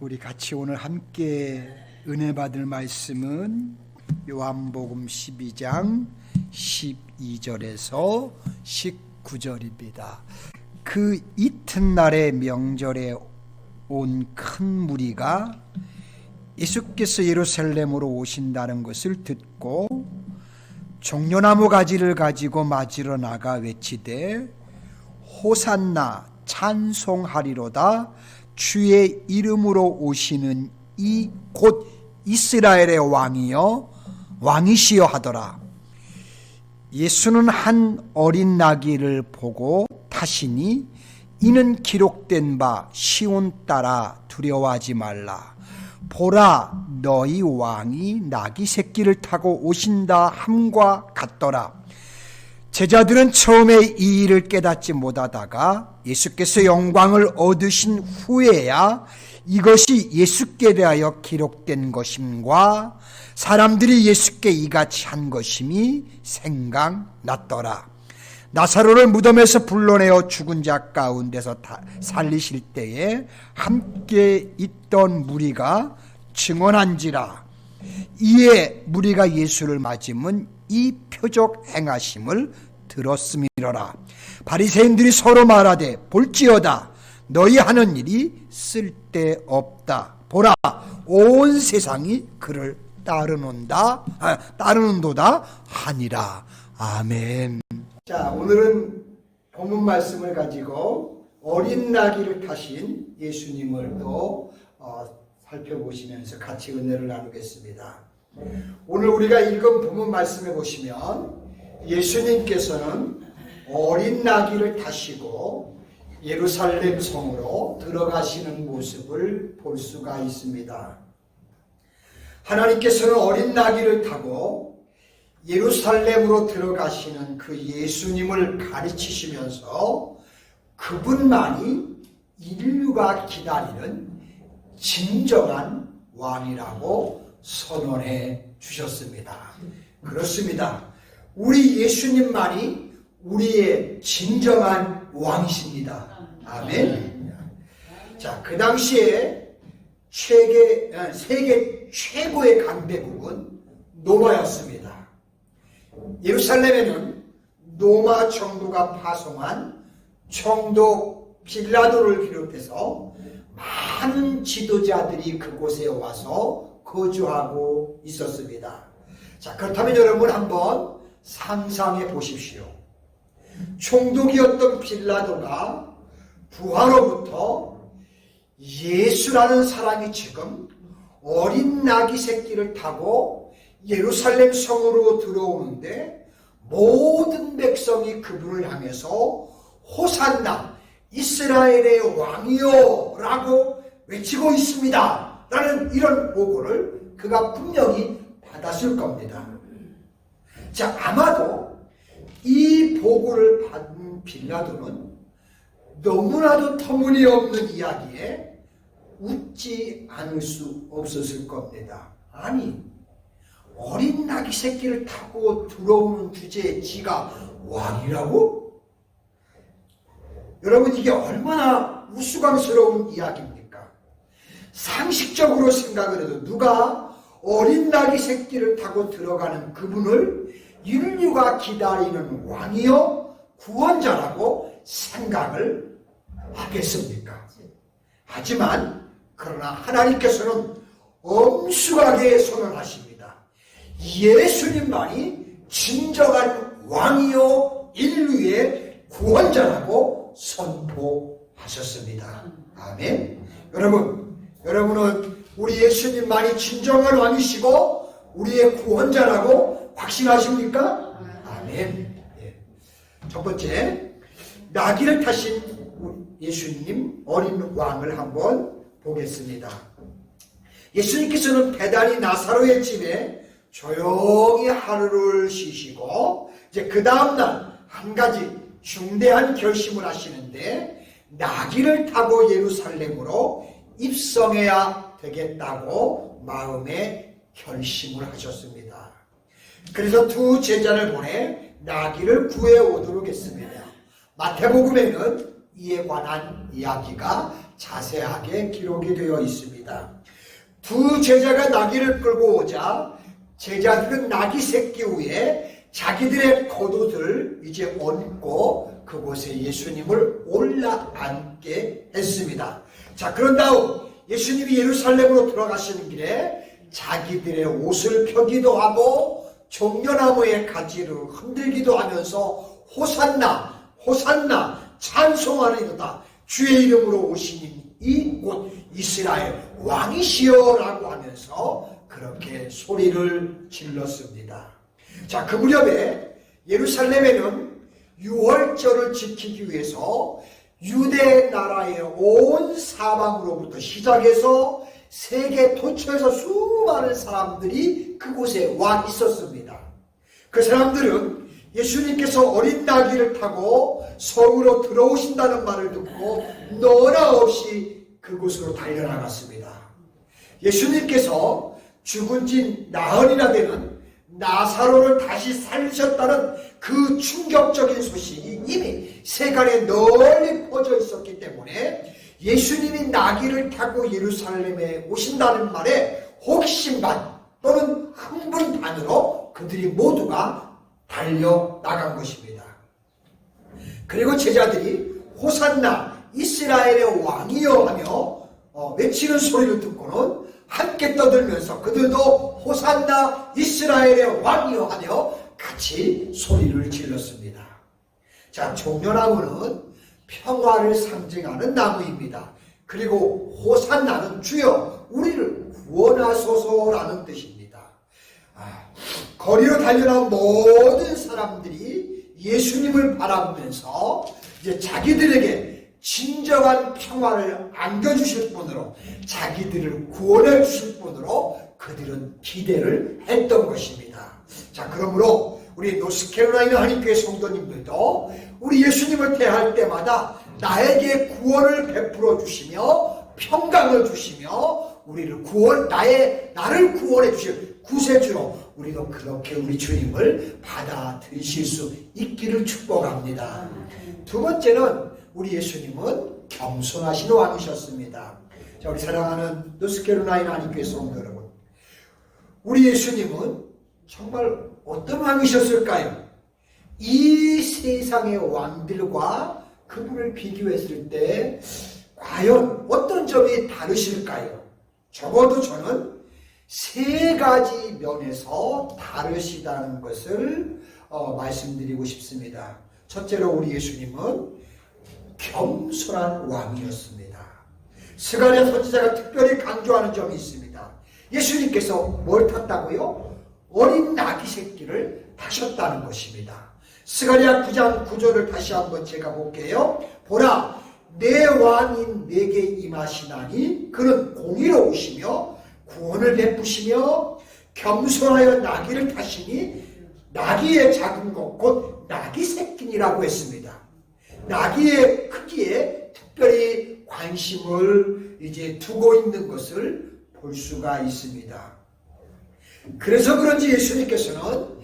우리 같이 오늘 함께 은혜 받을 말씀은 요한복음 12장 12절에서 19절입니다. 그 이튿날의 명절에 온 큰 무리가 예수께서 예루살렘으로 오신다는 것을 듣고 종려나무 가지를 가지고 맞으러 나가 외치되 호산나 찬송하리로다 주의 이름으로 오시는 이 곧 이스라엘의 왕이여 왕이시여 하더라. 예수는 한 어린 나귀를 보고 타시니 이는 기록된 바 시온 딸아 두려워하지 말라 보라 너희 왕이 나귀 새끼를 타고 오신다 함과 같더라. 제자들은 처음에 이 일을 깨닫지 못하다가 예수께서 영광을 얻으신 후에야 이것이 예수께 대하여 기록된 것임과 사람들이 예수께 이같이 한 것임이 생각났더라. 나사로를 무덤에서 불러내어 죽은 자 가운데서 살리실 때에 함께 있던 무리가 증언한지라. 이에 무리가 예수를 맞으면 이 표적 행하심을 들었음이로라. 바리새인들이 서로 말하되 볼지어다 너희 하는 일이 쓸데없다. 보라 온 세상이 그를 따르는도다 하니라. 아멘. 자, 오늘은 본문 말씀을 가지고 어린 나귀를 타신 예수님을 또 살펴보시면서 같이 은혜를 나누겠습니다. 오늘 우리가 읽은 본문 말씀에 보시면 예수님께서는 어린 나귀를 타시고 예루살렘 성으로 들어가시는 모습을 볼 수가 있습니다. 하나님께서는 어린 나귀를 타고 예루살렘으로 들어가시는 그 예수님을 가르치시면서 그분만이 인류가 기다리는 진정한 왕이라고 선언해 주셨습니다. 그렇습니다. 우리 예수님만이 우리의 진정한 왕이십니다. 아멘. 자, 그 당시에 세계 최고의 강대국은 로마였습니다. 예루살렘에는 로마 정부가 파송한 총독 빌라도를 비롯해서 많은 지도자들이 그곳에 와서 거주하고 있었습니다. 자, 그렇다면 여러분 한번 상상해 보십시오. 총독이었던 빌라도가 부하로부터 예수라는 사람이 지금 어린 나귀 새끼를 타고 예루살렘 성으로 들어오는데 모든 백성이 그분을 향해서 호산나 이스라엘의 왕이요 라고 외치고 있습니다 라는 이런 보고를 그가 분명히 받았을 겁니다. 자, 아마도 이 보고를 받은 빌라도는 너무나도 터무니없는 이야기에 웃지 않을 수 없었을 겁니다. 아니, 어린 나귀 새끼를 타고 들어오는 주제에 지가 왕이라고? 여러분, 이게 얼마나 우스꽝스러운 이야기입니까? 상식적으로 생각을 해도 누가 어린 나귀 새끼를 타고 들어가는 그분을 인류가 기다리는 왕이요 구원자라고 생각을 하겠습니까? 하지만 그러나 하나님께서는 엄숙하게 선언하십니다. 예수님만이 진정한 왕이요 인류의 구원자라고 선포하셨습니다. 아멘. 여러분은 우리 예수님만이 진정한 왕이시고 우리의 구원자라고 확신하십니까? 아멘. 첫 번째, 나귀를 타신 예수님 어린 왕을 한번 보겠습니다. 예수님께서는 배단위 나사로의 집에 조용히 하루를 쉬시고 이제 그 다음날 한 가지 중대한 결심을 하시는데 나귀를 타고 예루살렘으로 입성해야 되겠다고 마음에 결심을 하셨습니다. 그래서 두 제자를 보내 나귀를 구해 오도록 했습니다. 마태복음에는 이에 관한 이야기가 자세하게 기록이 되어 있습니다. 두 제자가 나귀를 끌고 오자 제자들은 나귀 새끼 위에 자기들의 겉옷을 이제 얹고 그곳에 예수님을 올라앉게 했습니다. 자, 그런 다음 예수님이 예루살렘으로 들어가시는 길에 자기들의 옷을 펴기도 하고 종려나무의 가지를 흔들기도 하면서 호산나 호산나 찬송하리로다 주의 이름으로 오시니 이 곧 이스라엘 왕이시여 라고 하면서 그렇게 소리를 질렀습니다. 자, 그 무렵에 예루살렘에는 유월절을 지키기 위해서 유대 나라의 온 사방으로부터 시작해서 세계 도처에서 수많은 사람들이 그곳에 와 있었습니다. 그 사람들은 예수님께서 어린 나귀를 타고 성으로 들어오신다는 말을 듣고 너나 없이 그곳으로 달려나갔습니다. 예수님께서 죽은 지 나흘이나 되는 나사로를 다시 살리셨다는 그 충격적인 소식이 이미 세간에 널리 퍼져 있었기 때문에 예수님이 나귀를 타고 예루살렘에 오신다는 말에 호기심 반 또는 흥분 반으로 그들이 모두가 달려나간 것입니다. 그리고 제자들이 호산나 이스라엘의 왕이여 하며 외치는 소리를 듣고는 함께 떠들면서 그들도 호산나 이스라엘의 왕이여 하며 같이 소리를 질렀습니다. 자, 종려나무는 평화를 상징하는 나무입니다. 그리고 호산나는 주여 우리를 구원하소서라는 뜻입니다. 거리로 달려나온 모든 사람들이 예수님을 바라보면서 이제 자기들에게 진정한 평화를 안겨주실 분으로 자기들을 구원해 주실 분으로 그들은 기대를 했던 것입니다. 자, 그러므로 우리 노스캐롤라이나 한인교회 성도님들도 우리 예수님을 대할 때마다 나에게 구원을 베풀어 주시며 평강을 주시며 우리를 나를 구원해 주실 구세주로 우리도 그렇게 우리 주님을 받아들이실 수 있기를 축복합니다. 두 번째는 우리 예수님은 겸손하신 왕이셨습니다. 자, 우리 사랑하는 노스캐롤라이나 한인교회 성도 여러분, 우리 예수님은 정말 어떤 왕이셨을까요? 이 세상의 왕들과 그분을 비교했을 때 과연 어떤 점이 다르실까요? 적어도 저는 세 가지 면에서 다르시다는 것을 말씀드리고 싶습니다. 첫째로 우리 예수님은 겸손한 왕이었습니다. 스가랴 선지자가 특별히 강조하는 점이 있습니다. 예수님께서 뭘 탔다고요? 어린 나귀 새끼를 타셨다는 것입니다. 스가랴 9장 9절을 다시 한번 제가 볼게요. 보라, 내 왕인 내게 임하시나니 그는 공의로우시며 구원을 베푸시며 겸손하여 나귀를 타시니 나귀의 작은 것 곧 나귀 새끼니라고 했습니다. 나귀의 크기에 특별히 관심을 이제 두고 있는 것을 볼 수가 있습니다. 그래서 그런지 예수님께서는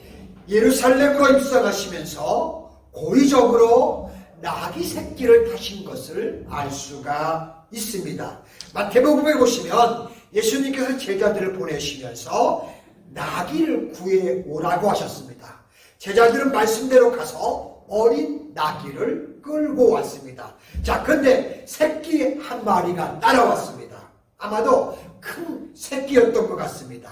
예루살렘으로 입성하시면서 고의적으로 나귀 새끼를 타신 것을 알 수가 있습니다. 마태복음에 보시면 예수님께서 제자들을 보내시면서 나귀를 구해 오라고 하셨습니다. 제자들은 말씀대로 가서 어린 나귀를 끌고 왔습니다. 자, 그런데 새끼 한 마리가 따라왔습니다. 아마도 큰 새끼였던 것 같습니다.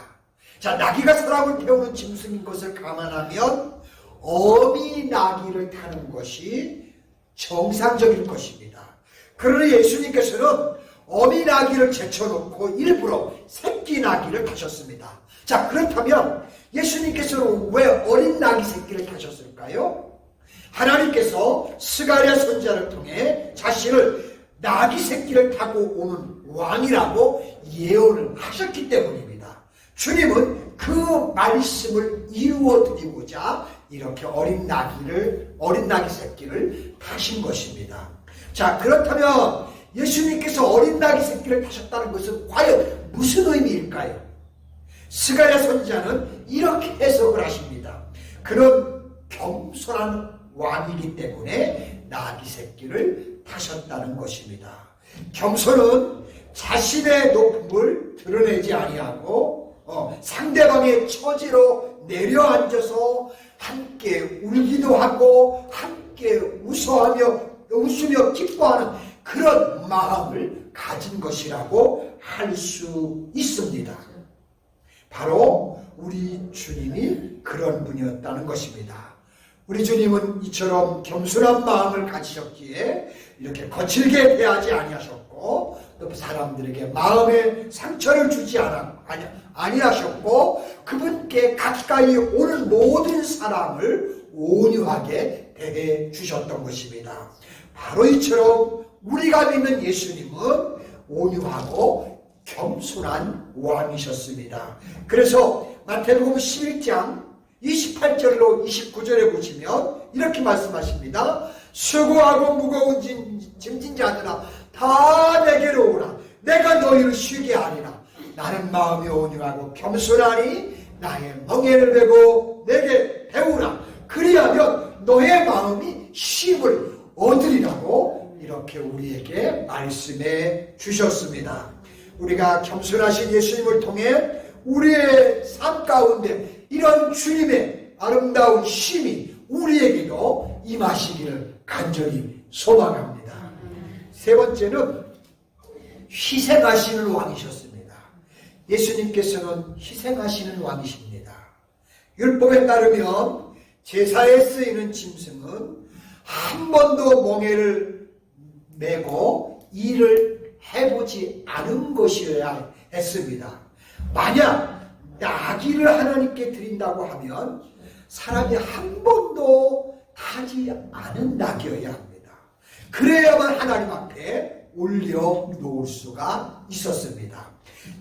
자, 나귀가 사람을 태우는 짐승인 것을 감안하면 어미 나귀를 타는 것이 정상적일 것입니다. 그러나 예수님께서는 어미 나귀를 제쳐놓고 일부러 새끼 나귀를 타셨습니다. 자, 그렇다면 예수님께서는 왜 어린 나귀 새끼를 타셨을까요? 하나님께서 스가랴 선지자를 통해 자신을 나귀 새끼를 타고 오는 왕이라고 예언을 하셨기 때문입니다. 주님은 그 말씀을 이루어 드리고자 이렇게 어린 나귀 새끼를 타신 것입니다. 자, 그렇다면 예수님께서 어린 나귀 새끼를 타셨다는 것은 과연 무슨 의미일까요? 스가랴 선지자는 이렇게 해석을 하십니다. 그런 겸손한 왕이기 때문에 나귀 새끼를 타셨다는 것입니다. 겸손은 자신의 높음을 드러내지 아니하고 상대방의 처지로 내려앉아서 함께 울기도 하고 함께 웃으며 기뻐하는 그런 마음을 가진 것이라고 할 수 있습니다. 바로 우리 주님이 그런 분이었다는 것입니다. 우리 주님은 이처럼 겸손한 마음을 가지셨기에 이렇게 거칠게 대하지 아니하셨고 또 사람들에게 마음에 상처를 주지 아니하셨고 그분께 가까이 오는 모든 사람을 온유하게 대해 주셨던 것입니다. 바로 이처럼 우리가 믿는 예수님은 온유하고 겸손한 왕이셨습니다. 그래서 마태복음 11장 28절로 29절에 보시면 이렇게 말씀하십니다. 수고하고 무거운 짐진 자들아 다 내게로 오라. 내가 너희를 쉬게 하리라. 나는 마음이 온유하고 겸손하니 나의 멍에를 메고 내게 배우라. 그리하면 너의 마음이 쉼을 얻으리라고 이렇게 우리에게 말씀해 주셨습니다. 우리가 겸손하신 예수님을 통해 우리의 삶 가운데 이런 주님의 아름다운 쉼이 우리에게도 임하시기를 간절히 소망합니다. 세 번째는 희생하시는 왕이셨습니다. 예수님께서는 희생하시는 왕이십니다. 율법에 따르면 제사에 쓰이는 짐승은 한 번도 멍에를 메고 일을 해보지 않은 것이어야 했습니다. 만약 나귀를 하나님께 드린다고 하면 사람이 한 번도 타지 않은 나귀여야 합니다. 그래야만 하나님 앞에 올려놓을 수가 있었습니다.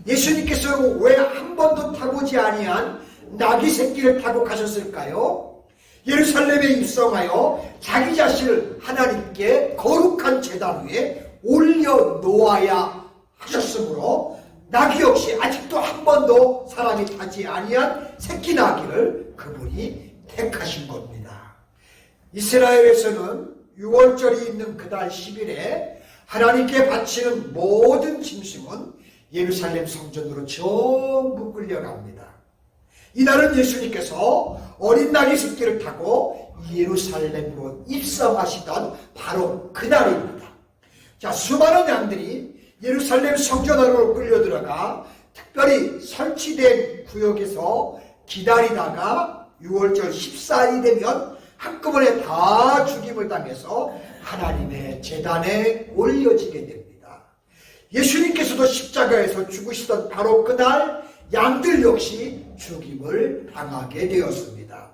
예수님께서 왜 한 번도 타보지 아니한 나귀 새끼를 타고 가셨을까요? 예루살렘에 입성하여 자기 자신을 하나님께 거룩한 제단 위에 올려놓아야 하셨으므로 나귀 역시 아직도 한 번도 사람이 타지 아니한 새끼 나귀를 그분이 택하신 겁니다. 이스라엘에서는 6월절이 있는 그달 10일에 하나님께 바치는 모든 짐승은 예루살렘 성전으로 전부 끌려갑니다. 이날은 예수님께서 어린 나귀 새끼를 타고 예루살렘으로 입성하시던 바로 그날입니다. 자, 수많은 양들이 예루살렘 성전 안으로 끌려들어가 특별히 설치된 구역에서 기다리다가 6월절 14일이 되면 한꺼번에 다 죽임을 당해서 하나님의 제단에 올려지게 됩니다. 예수님께서도 십자가에서 죽으시던 바로 그날 양들 역시 죽임을 당하게 되었습니다.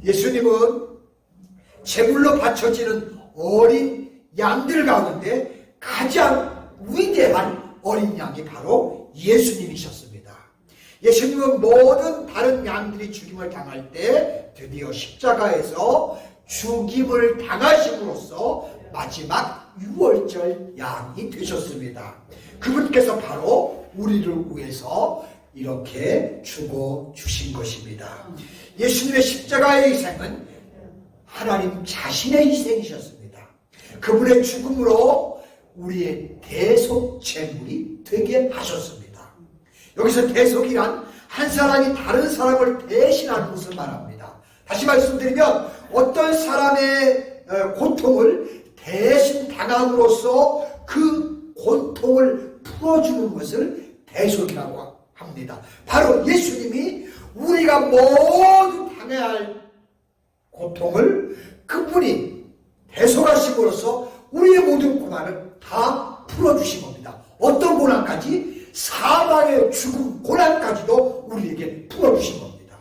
예수님은 제물로 바쳐지는 어린 양들 가운데 가장 위대한 어린 양이 바로 예수님이셨습니다. 예수님은 모든 다른 양들이 죽임을 당할 때 드디어 십자가에서 죽임을 당하심으로써 마지막 유월절 양이 되셨습니다. 그분께서 바로 우리를 위해서 이렇게 죽어주신 것입니다. 예수님의 십자가의 희생은 하나님 자신의 희생이셨습니다. 그분의 죽음으로 우리의 대속 제물이 되게 하셨습니다. 여기서 대속이란 한 사람이 다른 사람을 대신하는 것을 말합니다. 다시 말씀드리면 어떤 사람의 고통을 대신 당함으로써 그 고통을 풀어주는 것을 대속이라고 합니다. 바로 예수님이 우리가 모두 당해야 할 고통을 그분이 대속하심으로써 우리의 모든 고난을 다 풀어주신 겁니다. 어떤 고난까지? 사망의 죽음 고난까지도 우리에게 풀어주신 겁니다.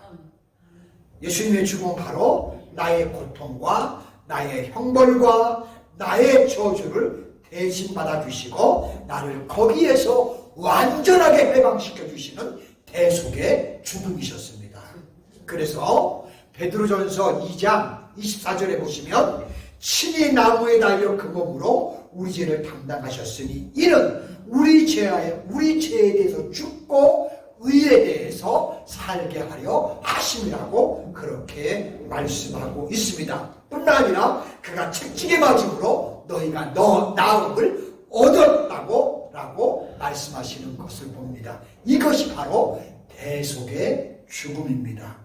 예수님의 죽음은 바로 나의 고통과 나의 형벌과 나의 저주를 대신 받아주시고 나를 거기에서 완전하게 해방시켜 주시는 대속의 죽음이셨습니다. 그래서 베드로전서 2장 24절에 보시면 친히 나무에 달려 그 몸으로 우리 죄를 담당하셨으니 이는 우리 죄에 대해서 죽고 의에 대해서 살게 하려 하심이라고 그렇게 말씀하고 있습니다. 뿐만 아니라 그가 채찍에 맞음으로 너희가 나음을 얻었다고 라고 말씀하시는 것을 봅니다. 이것이 바로 대속의 죽음입니다.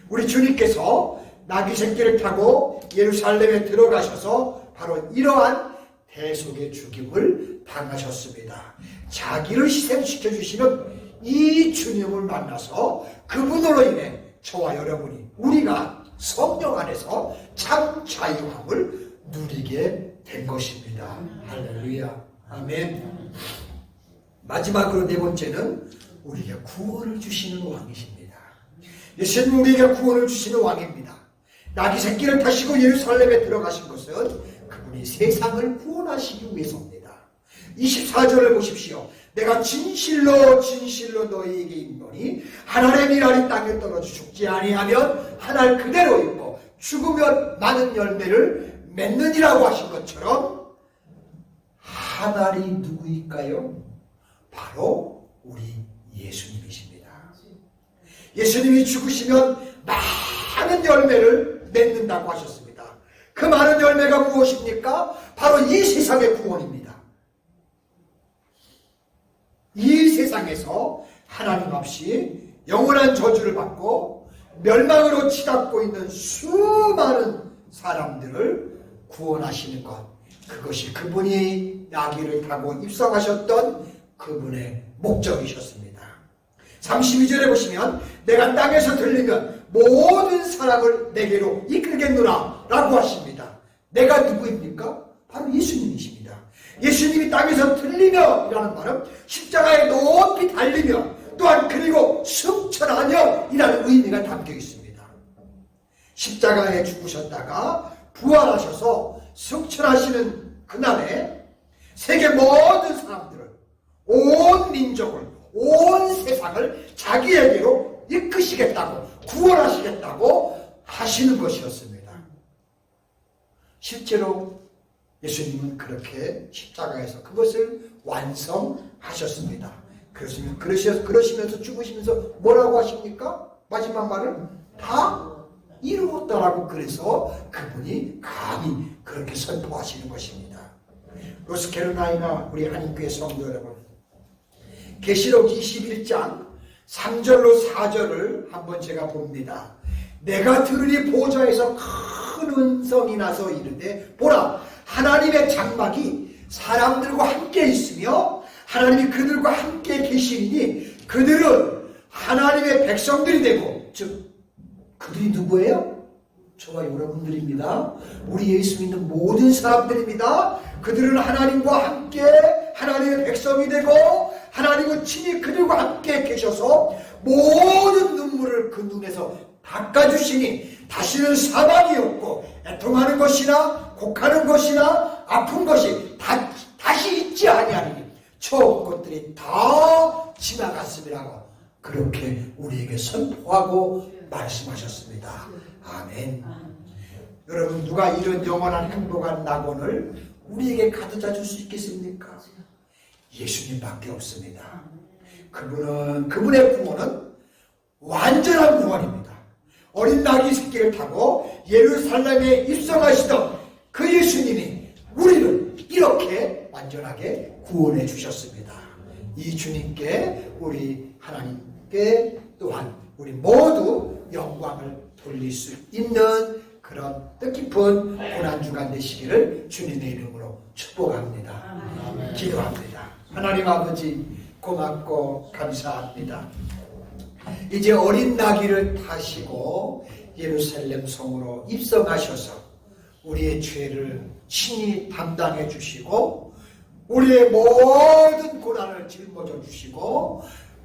우리 주님께서 나귀 새끼를 타고 예루살렘에 들어가셔서 바로 이러한 대속의 죽임을 당하셨습니다. 자기를 희생시켜 주시는 이 주님을 만나서 그분으로 인해 저와 여러분이 우리가 성령 안에서 참 자유함을 누리게 된 것입니다. 할렐루야. 아멘. 마지막으로 네 번째는 우리에게 구원을 주시는 왕이십니다. 예수님 우리에게 구원을 주시는 왕입니다. 나귀 새끼를 타시고 예루살렘에 들어가신 것은 그분이 세상을 구원하시기 위해서입니다. 24절을 보십시오. 내가 진실로 진실로 너희에게 이르노니 한 알의 밀알이 땅에 떨어져 죽지 아니하면 한 알 그대로 있고 죽으면 많은 열매를 맺느니라고 하신 것처럼 한 알이 누구일까요? 바로 우리 예수님이십니다. 예수님이 죽으시면 많은 열매를 맺는다고 하셨습니다. 그 많은 열매가 무엇입니까? 바로 이 세상의 구원입니다. 이 세상에서 하나님 없이 영원한 저주를 받고 멸망으로 치닫고 있는 수많은 사람들을 구원하시는 것, 그것이 그분이 나귀를 타고 입성하셨던 그분의 목적이셨습니다. 32절에 보시면 내가 땅에서 들리면 모든 사람을 내게로 이끌겠노라 라고 하십니다. 내가 누구입니까? 바로 예수님이십니다. 예수님이 땅에서 들리며 이라는 말은 십자가에 높이 달리며 또한 그리고 승천하며 이라는 의미가 담겨 있습니다. 십자가에 죽으셨다가 부활하셔서 승천하시는 그날에 세계 모든 사람들을, 온 민족을, 온 세상을 자기에게로 이끄시겠다고, 구원하시겠다고 하시는 것이었습니다. 실제로 예수님은 그렇게 십자가에서 그것을 완성하셨습니다. 그러시면서 죽으시면서 뭐라고 하십니까? 마지막 말은 다 이루었다라고 그래서 그분이 감히 그렇게 선포하시는 것입니다. 노스캐롤라이나 우리 한인교회 성도 여러분, 계시록 21장 3절로 4절을 한번 제가 봅니다. 내가 들으니 보좌에서 큰 음성이 나서 이르되 보라 하나님의 장막이 사람들과 함께 있으며 하나님이 그들과 함께 계시니 그들은 하나님의 백성들이 되고, 즉 그들이 누구예요? 저와 여러분들입니다. 우리 예수 믿는 모든 사람들입니다. 그들은 하나님과 함께 하나님의 백성이 되고 하나님은 친히 그들과 함께 계셔서 모든 눈물을 그 눈에서 닦아주시니 다시는 사망이 없고 애통하는 것이나 곡하는 것이나 아픈 것이 다시 있지 아니하리니 처음 것들이 다 지나갔음이라고 그렇게 우리에게 선포하고 말씀하셨습니다. 아멘. 여러분, 누가 이런 영원한 행복한 낙원을 우리에게 가져다 줄 수 있겠습니까? 예수님밖에 없습니다. 그분의 구원은 완전한 구원입니다. 어린 나귀 새끼를 타고 예루살렘에 입성하시던 그 예수님이 우리를 이렇게 완전하게 구원해 주셨습니다. 이 주님께 우리 하나님께 또한 우리 모두 영광을 돌릴 수 있는 그런 뜻깊은 고난주간 되시기를 주님의 이름으로 축복합니다. 아멘. 기도합니다. 하나님 아버지 고맙고 감사합니다. 이제 어린 나귀를 타시고 예루살렘 성으로 입성하셔서 우리의 죄를 친히 담당해 주시고 우리의 모든 고난을 짊어져 주시고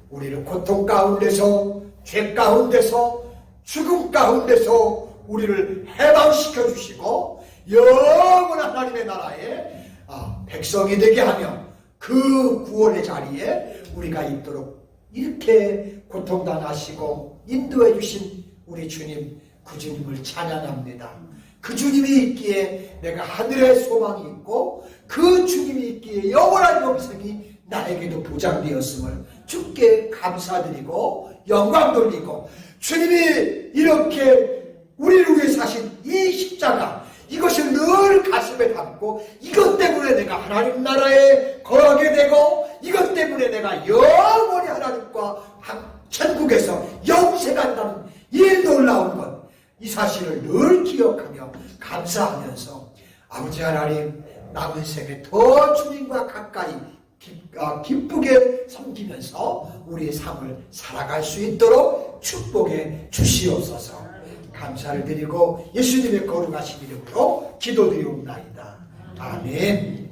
우리를 고통 가운데서 죄 가운데서 죽음 가운데서 우리를 해방시켜 주시고 영원한 하나님의 나라의 백성이 되게 하며 그 구원의 자리에 우리가 있도록 이렇게 고통당하시고 인도해 주신 우리 주님, 그 주님을 찬양합니다. 그 주님이 있기에 내가 하늘에 소망이 있고 그 주님이 있기에 영원한 영생이 나에게도 보장되었음을 주께 감사드리고 영광 돌리고, 주님이 이렇게 우리를 위해 사신 이 십자가, 이것을 늘 가슴에 담고, 이것 때문에 내가 하나님 나라에 거하게 되고, 이것 때문에 내가 영원히 하나님과 천국에서 영생한다는 이 놀라운 것, 이 사실을 늘 기억하며 감사하면서, 아버지 하나님, 남은 생에 더 주님과 가까이 기쁘게 섬기면서 우리의 삶을 살아갈 수 있도록 축복해 주시옵소서. 감사를 드리고 예수님의 거룩하신 이름으로 기도드리옵나이다. 아멘.